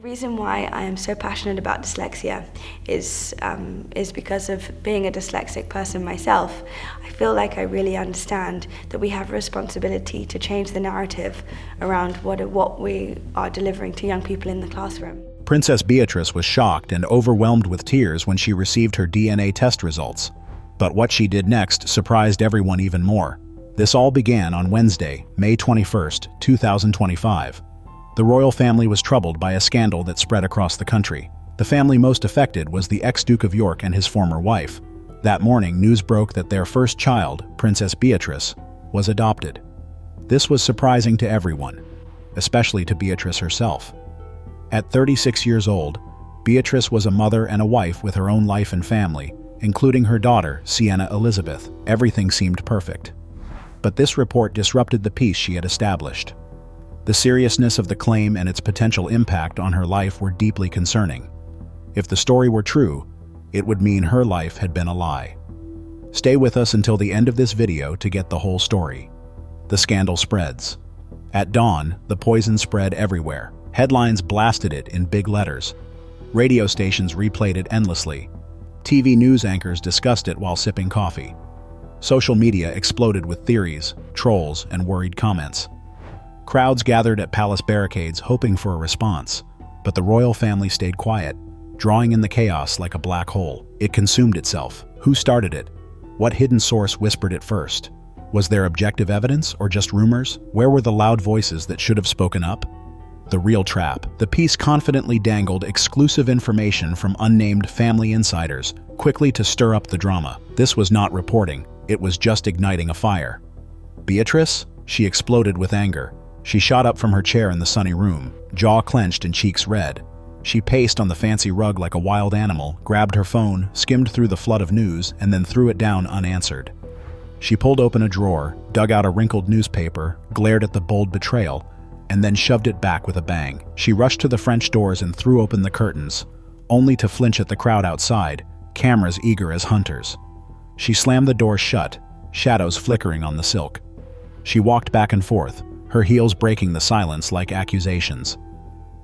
The reason why I am so passionate about dyslexia is because of being a dyslexic person myself. I feel like I really understand that we have a responsibility to change the narrative around what we are delivering to young people in the classroom. Princess Beatrice was shocked and overwhelmed with tears when she received her DNA test results. But what she did next surprised everyone even more. This all began on Wednesday, May 21st, 2025. The royal family was troubled by a scandal that spread across the country. The family most affected was the ex-Duke of York and his former wife. That morning, news broke that their first child, Princess Beatrice, was adopted. This was surprising to everyone, especially to Beatrice herself. At 36 years old, Beatrice was a mother and a wife with her own life and family, including her daughter, Sienna Elizabeth. Everything seemed perfect. But this report disrupted the peace she had established. The seriousness of the claim and its potential impact on her life were deeply concerning. If the story were true, it would mean her life had been a lie. Stay with us until the end of this video to get the whole story. The scandal spreads. At dawn, the poison spread everywhere. Headlines blasted it in big letters. Radio stations replayed it endlessly. TV news anchors discussed it while sipping coffee. Social media exploded with theories, trolls, and worried comments. Crowds gathered at palace barricades hoping for a response, but the royal family stayed quiet, drawing in the chaos like a black hole. It consumed itself. Who started it? What hidden source whispered it first? Was there objective evidence or just rumors? Where were the loud voices that should have spoken up? The real trap. The piece confidently dangled exclusive information from unnamed family insiders, quickly to stir up the drama. This was not reporting, it was just igniting a fire. Beatrice? She exploded with anger. She shot up from her chair in the sunny room, jaw clenched and cheeks red. She paced on the fancy rug like a wild animal, grabbed her phone, skimmed through the flood of news, and then threw it down unanswered. She pulled open a drawer, dug out a wrinkled newspaper, glared at the bold Betrayal, and then shoved it back with a bang. She rushed to the French doors and threw open the curtains, only to flinch at the crowd outside, cameras eager as hunters. She slammed the door shut, shadows flickering on the silk. She walked back and forth, her heels breaking the silence like accusations.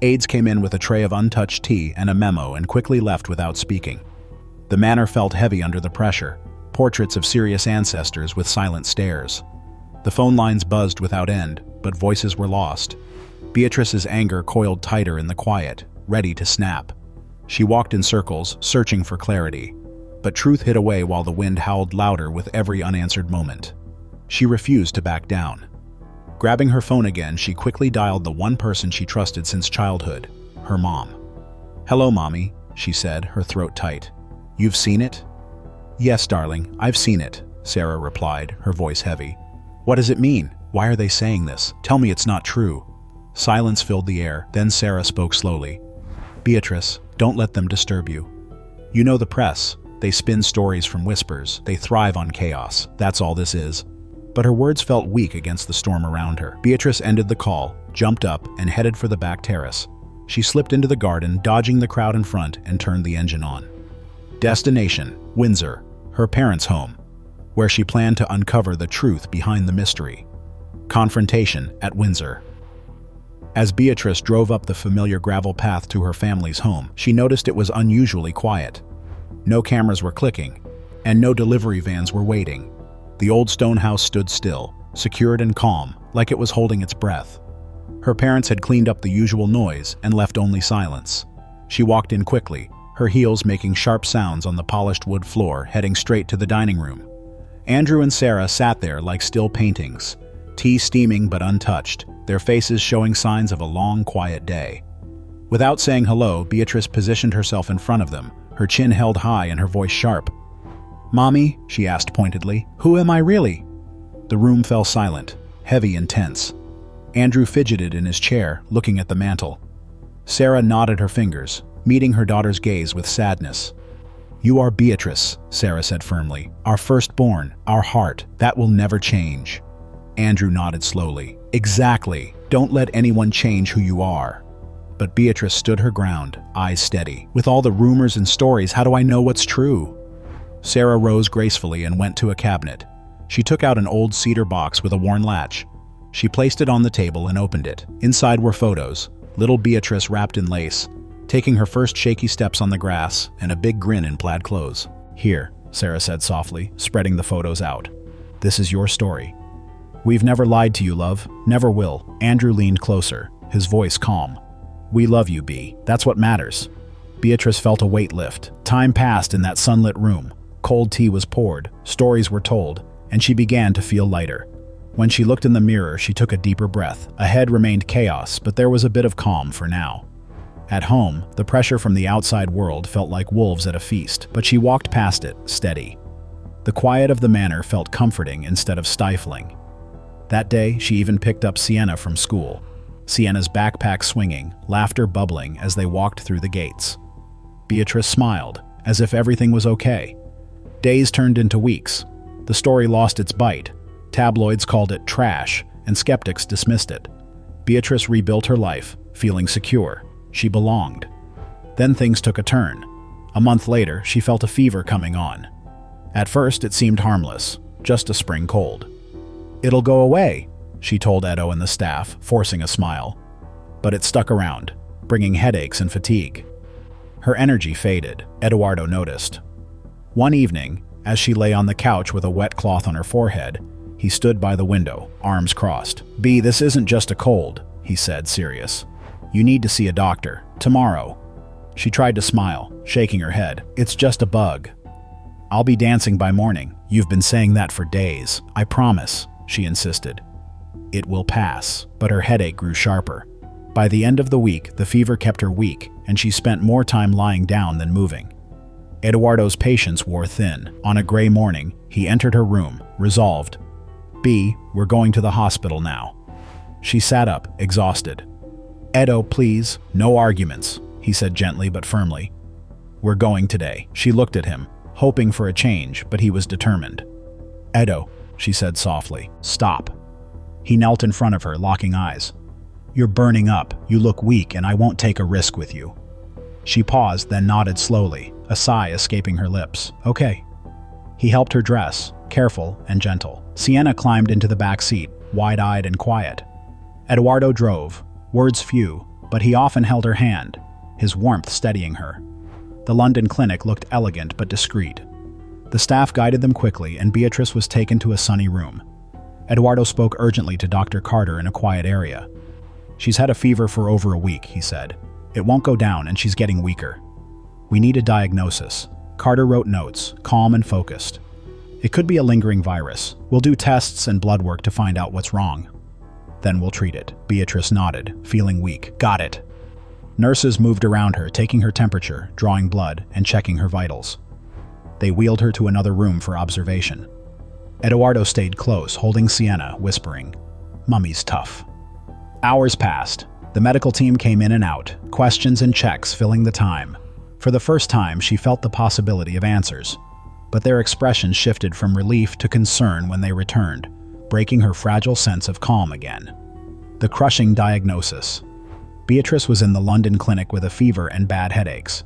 Aides came in with a tray of untouched tea and a memo and quickly left without speaking. The manor felt heavy under the pressure, portraits of serious ancestors with silent stares. The phone lines buzzed without end, but voices were lost. Beatrice's anger coiled tighter in the quiet, ready to snap. She walked in circles, searching for clarity, but truth hid away while the wind howled louder with every unanswered moment. She refused to back down. Grabbing her phone again, she quickly dialed the one person she trusted since childhood, her mom. "Hello, Mommy," she said, her throat tight. "You've seen it?" "Yes, darling, I've seen it," Sarah replied, her voice heavy. "What does it mean? Why are they saying this? Tell me it's not true." Silence filled the air, then Sarah spoke slowly. "Beatrice, don't let them disturb you. You know the press. They spin stories from whispers. They thrive on chaos. That's all this is." But her words felt weak against the storm around her. Beatrice ended the call, jumped up, and headed for the back terrace. She slipped into the garden, dodging the crowd in front, and turned the engine on. Destination: Windsor, her parents' home, where she planned to uncover the truth behind the mystery. Confrontation at Windsor. As Beatrice drove up the familiar gravel path to her family's home, she noticed it was unusually quiet. No cameras were clicking, and no delivery vans were waiting. The old stone house stood still, secured and calm, like it was holding its breath. Her parents had cleaned up the usual noise and left only silence. She walked in quickly, her heels making sharp sounds on the polished wood floor, heading straight to the dining room. Andrew and Sarah sat there like still paintings, tea steaming but untouched, their faces showing signs of a long, quiet day. Without saying hello, Beatrice positioned herself in front of them, her chin held high and her voice sharp. "Mommy," she asked pointedly, "who am I really?" The room fell silent, heavy and tense. Andrew fidgeted in his chair, looking at the mantel. Sarah nodded her fingers, meeting her daughter's gaze with sadness. "You are Beatrice," Sarah said firmly. "Our firstborn, our heart, that will never change." Andrew nodded slowly. "Exactly. Don't let anyone change who you are." But Beatrice stood her ground, eyes steady. "With all the rumors and stories, how do I know what's true?" Sarah rose gracefully and went to a cabinet. She took out an old cedar box with a worn latch. She placed it on the table and opened it. Inside were photos, little Beatrice wrapped in lace, taking her first shaky steps on the grass and a big grin in plaid clothes. "Here," Sarah said softly, spreading the photos out. "This is your story." "We've never lied to you, love. Never will." Andrew leaned closer, his voice calm. "We love you, Bea. That's what matters." Beatrice felt a weight lift. Time passed in that sunlit room. Cold tea was poured, stories were told, and she began to feel lighter. When she looked in the mirror, she took a deeper breath. Ahead remained chaos, but there was a bit of calm for now. At home, the pressure from the outside world felt like wolves at a feast, but she walked past it, steady. The quiet of the manor felt comforting instead of stifling. That day, she even picked up Sienna from school. Sienna's backpack swinging, laughter bubbling as they walked through the gates. Beatrice smiled, as if everything was okay. Days turned into weeks. The story lost its bite. Tabloids called it trash, and skeptics dismissed it. Beatrice rebuilt her life, feeling secure. She belonged. Then things took a turn. A month later, she felt a fever coming on. At first, it seemed harmless, just a spring cold. "It'll go away," she told Edo and the staff, forcing a smile. But it stuck around, bringing headaches and fatigue. Her energy faded, Eduardo noticed. One evening, as she lay on the couch with a wet cloth on her forehead, he stood by the window, arms crossed. "Bea, this isn't just a cold," he said, serious. "You need to see a doctor, tomorrow." She tried to smile, shaking her head. "It's just a bug." "I'll be dancing by morning. You've been saying that for days. I promise," she insisted. It will pass, but her headache grew sharper. By the end of the week, the fever kept her weak, and she spent more time lying down than moving. Eduardo's patience wore thin. On a gray morning, he entered her room, resolved. "Bea, we're going to the hospital now." She sat up, exhausted. "Edo, please, no arguments," he said gently but firmly. "We're going today." She looked at him, hoping for a change, but he was determined. "Edo," she said softly, "stop." He knelt in front of her, locking eyes. "You're burning up, you look weak, and I won't take a risk with you." She paused, then nodded slowly, a sigh escaping her lips. "Okay." He helped her dress, careful and gentle. Sienna climbed into the back seat, wide-eyed and quiet. Eduardo drove, words few, but he often held her hand, his warmth steadying her. The London clinic looked elegant but discreet. The staff guided them quickly, and Beatrice was taken to a sunny room. Eduardo spoke urgently to Dr. Carter in a quiet area. "She's had a fever for over a week," he said. "It won't go down, and she's getting weaker. We need a diagnosis." Carter wrote notes, calm and focused. "It could be a lingering virus. We'll do tests and blood work to find out what's wrong. Then we'll treat it." Beatrice nodded, feeling weak. "Got it." Nurses moved around her, taking her temperature, drawing blood, and checking her vitals. They wheeled her to another room for observation. Eduardo stayed close, holding Sienna, whispering, "Mummy's tough." Hours passed. The medical team came in and out, questions and checks filling the time. For the first time, she felt the possibility of answers. But their expression shifted from relief to concern when they returned, breaking her fragile sense of calm again. The crushing diagnosis. Beatrice was in the London clinic with a fever and bad headaches.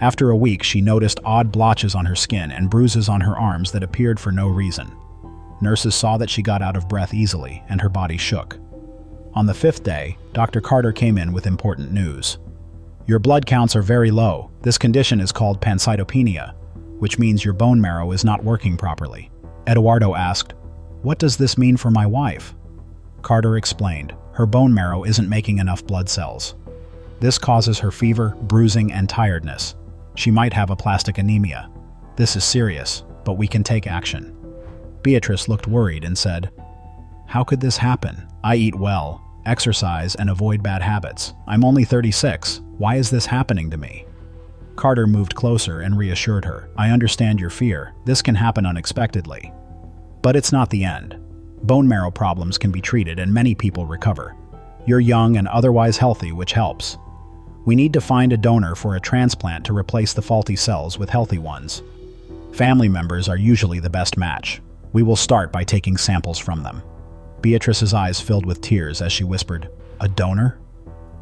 After a week, she noticed odd blotches on her skin and bruises on her arms that appeared for no reason. Nurses saw that she got out of breath easily, and her body shook. On the 5th day, Dr. Carter came in with important news. "Your blood counts are very low. This condition is called pancytopenia, which means your bone marrow is not working properly." Eduardo asked, "What does this mean for my wife?" Carter explained, "Her bone marrow isn't making enough blood cells. This causes her fever, bruising, and tiredness. She might have aplastic anemia. This is serious, but we can take action." Beatrice looked worried and said, "How could this happen? I eat well, exercise, and avoid bad habits. I'm only 36. Why is this happening to me?" Carter moved closer and reassured her. "I understand your fear. This can happen unexpectedly. But it's not the end. Bone marrow problems can be treated and many people recover. You're young and otherwise healthy, which helps. We need to find a donor for a transplant to replace the faulty cells with healthy ones. Family members are usually the best match. We will start by taking samples from them." Beatrice's eyes filled with tears as she whispered, "A donor?"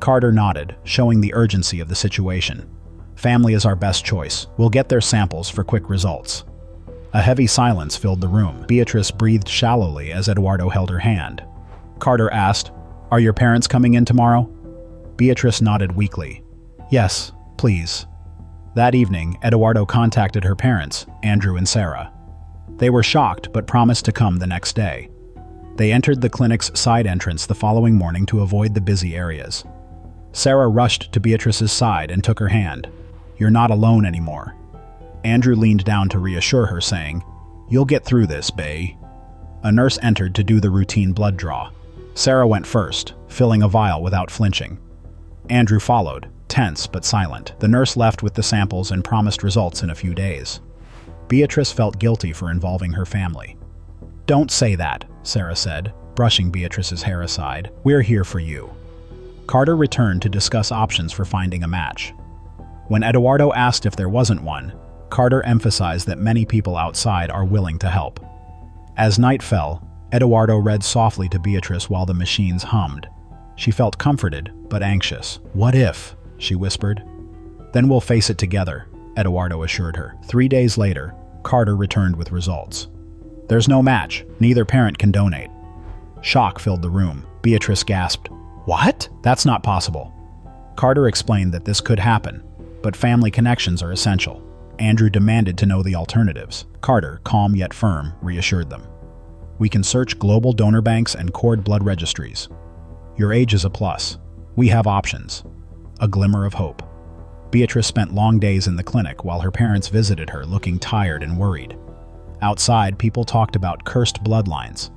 Carter nodded, showing the urgency of the situation. "Family is our best choice. We'll get their samples for quick results." A heavy silence filled the room. Beatrice breathed shallowly as Eduardo held her hand. Carter asked, "Are your parents coming in tomorrow?" Beatrice nodded weakly. Yes, please. That evening, Eduardo contacted her parents, Andrew and Sarah. They were shocked but promised to come the next day. They entered the clinic's side entrance the following morning to avoid the busy areas. Sarah rushed to Beatrice's side and took her hand. You're not alone anymore. Andrew leaned down to reassure her, saying, You'll get through this, bae. A nurse entered to do the routine blood draw. Sarah went first, filling a vial without flinching. Andrew followed, tense but silent. The nurse left with the samples and promised results in a few days. Beatrice felt guilty for involving her family. Don't say that, Sarah said, brushing Beatrice's hair aside. We're here for you. Carter returned to discuss options for finding a match. When Eduardo asked if there wasn't one, Carter emphasized that many people outside are willing to help. As night fell, Eduardo read softly to Beatrice while the machines hummed. She felt comforted, but anxious. What if? She whispered. Then we'll face it together, Eduardo assured her. 3 days later, Carter returned with results. There's no match. Neither parent can donate. Shock filled the room. Beatrice gasped. What? That's not possible. Carter explained that this could happen, but family connections are essential. Andrew demanded to know the alternatives. Carter, calm yet firm, reassured them. We can search global donor banks and cord blood registries. Your age is a plus. We have options. A glimmer of hope. Beatrice spent long days in the clinic while her parents visited her, looking tired and worried. Outside, people talked about cursed bloodlines,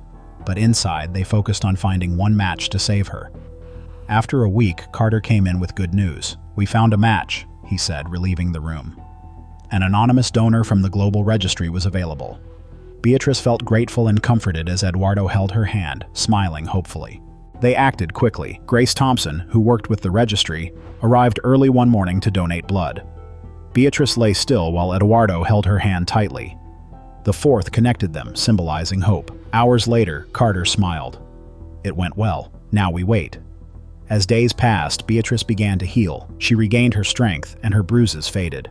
but inside, they focused on finding one match to save her. After a week, Carter came in with good news. We found a match, he said, relieving the room. An anonymous donor from the global registry was available. Beatrice felt grateful and comforted as Eduardo held her hand, smiling hopefully. They acted quickly. Grace Thompson, who worked with the registry, arrived early one morning to donate blood. Beatrice lay still while Eduardo held her hand tightly. The fourth connected them, symbolizing hope. Hours later, Carter smiled. It went well. Now we wait. As days passed, Beatrice began to heal. She regained her strength, and her bruises faded.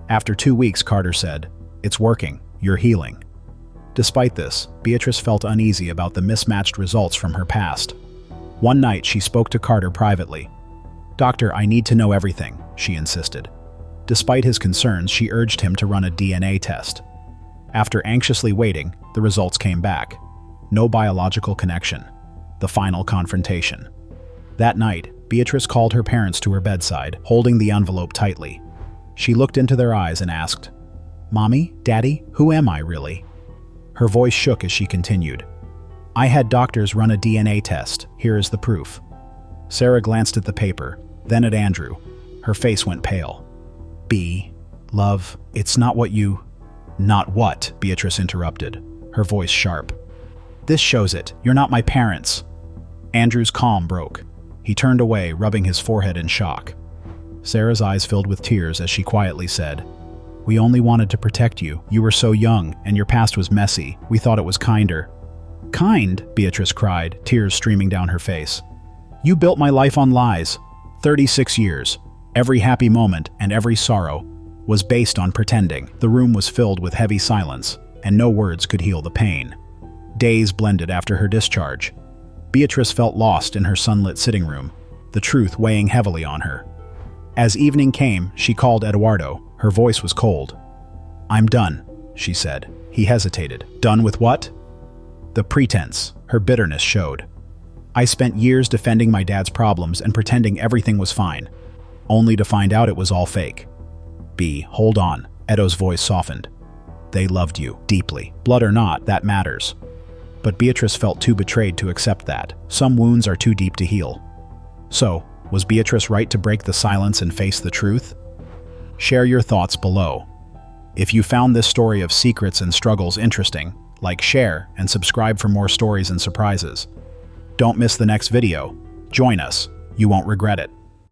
After 2 weeks, Carter said, It's working. You're healing. Despite this, Beatrice felt uneasy about the mismatched results from her past. One night, she spoke to Carter privately. Doctor, I need to know everything, she insisted. Despite his concerns, she urged him to run a DNA test. After anxiously waiting, the results came back. No biological connection. The final confrontation. That night, Beatrice called her parents to her bedside, holding the envelope tightly. She looked into their eyes and asked, Mommy, Daddy, who am I really? Her voice shook as she continued. I had doctors run a DNA test. Here is the proof. Sarah glanced at the paper, then at Andrew. Her face went pale. Love, it's not what you... Not what? Beatrice interrupted, her voice sharp. This shows it. You're not my parents. Andrew's calm broke. He turned away, rubbing his forehead in shock. Sarah's eyes filled with tears as she quietly said, We only wanted to protect you. You were so young, and your past was messy. We thought it was kinder. Kind? Beatrice cried, tears streaming down her face. You built my life on lies. 36 years. Every happy moment and every sorrow was based on pretending. The room was filled with heavy silence, and no words could heal the pain. Days blended after her discharge. Beatrice felt lost in her sunlit sitting room, the truth weighing heavily on her. As evening came, she called Eduardo. Her voice was cold. I'm done, she said. He hesitated. Done with what? The pretense. Her bitterness showed. I spent years defending my dad's problems and pretending everything was fine, only to find out it was all fake. Hold on. Edo's voice softened. They loved you deeply. Blood or not, that matters. But Beatrice felt too betrayed to accept that. Some wounds are too deep to heal. So, was Beatrice right to break the silence and face the truth? Share your thoughts below. If you found this story of secrets and struggles interesting, like, share, and subscribe for more stories and surprises. Don't miss the next video. Join us. You won't regret it.